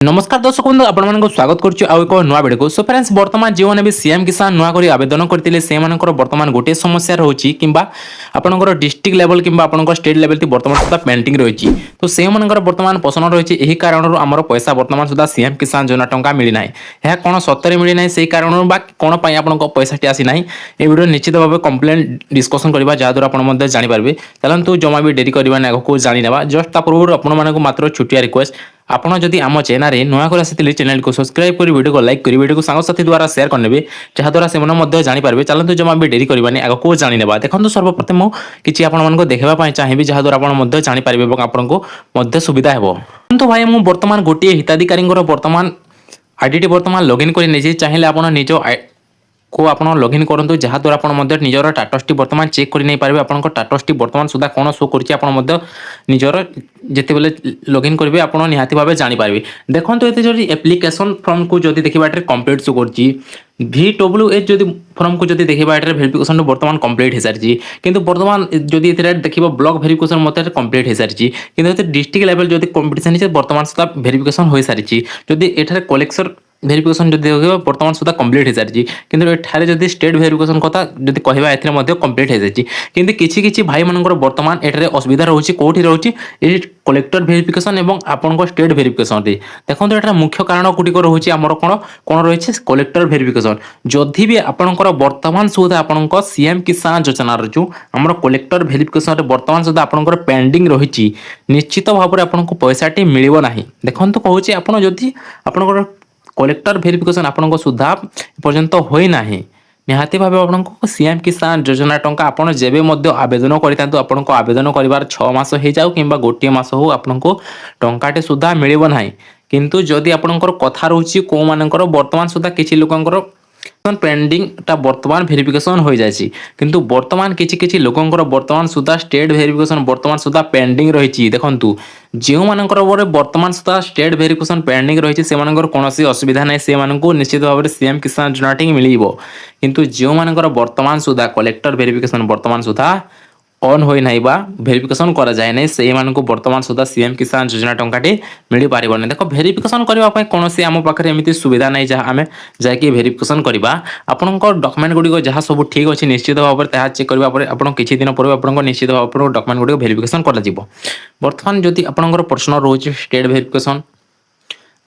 नमस्कार दर्शक बंधु आपको स्वागत करुच्ची आउ एक नुआ भिडियो सो फ्रेंड्स वर्तमान जो मैंने भी सीएम किसान नुआ कर आवेदन करते से वर्तमान गोटे समस्या रही कि आपंकर डिस्ट्रिक्ट लेवल कि स्टेट लेवल वर्तमान सुधा पेंडिंग रही तो से वर्तमान प्रश्न रही यही कारण आमर पैसा वर्तमान सुधा सीएम किसान योजना टंका मिलना यह कौन सतरे मिलना से कारण कौन आप पैसा आसीना ये वीडियो निश्चित भाव कंप्लेन डिस्कसन करवा जहाद्वारा आप जानीपारे चलतु जमा भी डेरी करवानी आगे जानीने जस्ट पूर्व आपको मात्र छुटिया रिक्वेस्ट आपड़ जदि आम चैनल नुआ कर आसी चैनल को सब्सक्राइब कर वीडियो को लाइक कर वीडियो को सांगसाथी द्वारा शेयर करने जहाद्वारा से जानीपारे चलते जमा भी डेरी करवानी आगे जानी देखो सर्वप्रथम किसी आपको देखापी चाहिए जहाद्वारा आप जानीपारे और आपको सुविधा हो तो भाई मुझे बर्तमान गोटे हिताधिकारी बर्तमान आईडी बर्तमान लॉगिन कर चाहिए आप निज को आप लॉगिन करूँ जहाद्वारा आप निजर टाटसटी बर्तमान चेक कर नहीं पारे आप टाटसटी बर्तमान सुधा कौन शो कर निजर जिते बेले लॉगिन करेंगे आप निहाती भाव जानीपारे देखो ये जो एप्लिकेशन फॉर्म को जब देखा कंप्लीट शो कर VWH जदि फॉर्म को जब देखा भेरिफिकेशन बर्तमान कंप्लीट हो सारी किंतु बर्तमान जदि देखा ब्लॉक भेरिफिकेशन मत कंप्लीट हो सारी किंतु डिस्ट्रिक्ट लेवल जब कंपिटिशन बर्तमान सुधा भेरिफिकेशन हो सारी जदि एठार कलेक्शन भेरिफिकेशन जब देखा बर्तमान सुधा कंप्लीट हो सारी किंतु एठारे जदि स्टेट भेरिफिकेशन कथा जदि कहवा ए कंप्लीट हो सारी किंतु किसी भाई मानकर बर्तमान एठारे असुविधा रोचे कौटी रोचे ये कलेक्टर भेरिफिकेशन एवं आपन स्टेट भेरिफिकेशन देखो एटार मुख्य कारण गुटिक रोचे आमर कौन कौन रही कलेक्टर भेरिफिकेशन जदि भी आपंकर बर्तमान सुधा आपन सीएम किसान योजना जो आम कलेक्टर भेरिफिकेशन बर्तमान सुधा आपंकर पेंडिंग रही निश्चित भाव में आपको पैसाटी मिलना देखो कहूँ आप जदि आपंकर कलेक्टर भेरिफिकेशन आपन सुधा पर्यंत होना निहाती भाव आपको सीएम किसान योजना टंका आपड़ जेबे आवेदन करता आपको आवेदन कर 6 मास हो जाऊ कि गोटे मास हो आपको टंकाटे सुधा मिलना किंतु जदि आपंकर कथा रोचे कौ मानकर बर्तमान सुधा किसी लोकंकर पेंडिंग टा बर्तमान भेरिफिकेशन हो जाए किंतु बर्तमान किसी लोकंकर बर्तमान सुधा स्टेट भेरिफिकेशन बर्तमान सुधा पेंडिंग रही देखु जो मानकर बर्तमान सुधा स्टेट भेरिफिकेशन पेंडिंग रही से कौन असुविधा ना से निश्चित भाव में सीएम किसान योजना मिल किंतु जो मानकर बर्तमान सुधा कलेक्टर भेरिफिकेशन बर्तमान सुधा ऑन हो ना भेरिफिकेशन करा जाए ना से बर्तमान सुधा सीएम किसान योजना टंकाटी मिल पारन देख भेरिफिकेशन करने कौन आम पाखे एमती सुविधा ना जहाँ आम जाकि भेरिफिकेशन करवा आपण डॉक्यूमेंट गुड़िक जहाँ सब ठीक अच्छे निश्चित भाव में चेक करने आप किसी दिन पर आप निश्चित भाव में डॉक्यूमेंट गुड़िक भेरिफिकेशन कर बर्तमान जदि आपंकर प्रश्न रोचे स्टेट भेरिफिकेशन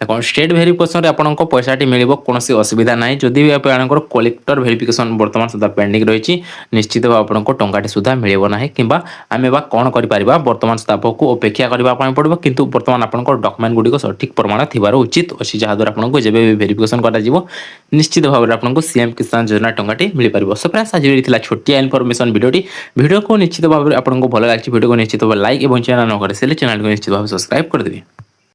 देखो स्टेट भेरिफिकेशन आपको पैसाटी मिल कौन असुविधा ना जदि भी आपंकर कलेक्टर भेरिफिकेशन बर्तमान सुधा पेंडिंग रही निश्चित भाव आपको टंकाटी सुधा मिलना कि आम बा कौन कर बर्तमान सुधा आपको अपेक्षा करने पड़ो किंतु बर्तमान आपंकर डॉक्यूमेंट गुड़िक सठिक प्रमाण थीबार उचित अच्छी जहाद्वारा आपको जब भी भेरिफिकेशन कर निश्चित भाव में आपको सीएम किसान योजना टंकाटी मिल पार सो फ्रेंड्स आज छोटिया इनफॉरमेशन वीडियो को निश्चित भाव में आपको भल लगे वीडियो को निश्चित भाव लाइक और चैनल न कर चैनल को निश्चित भाव सब्सक्राइब कर देवी।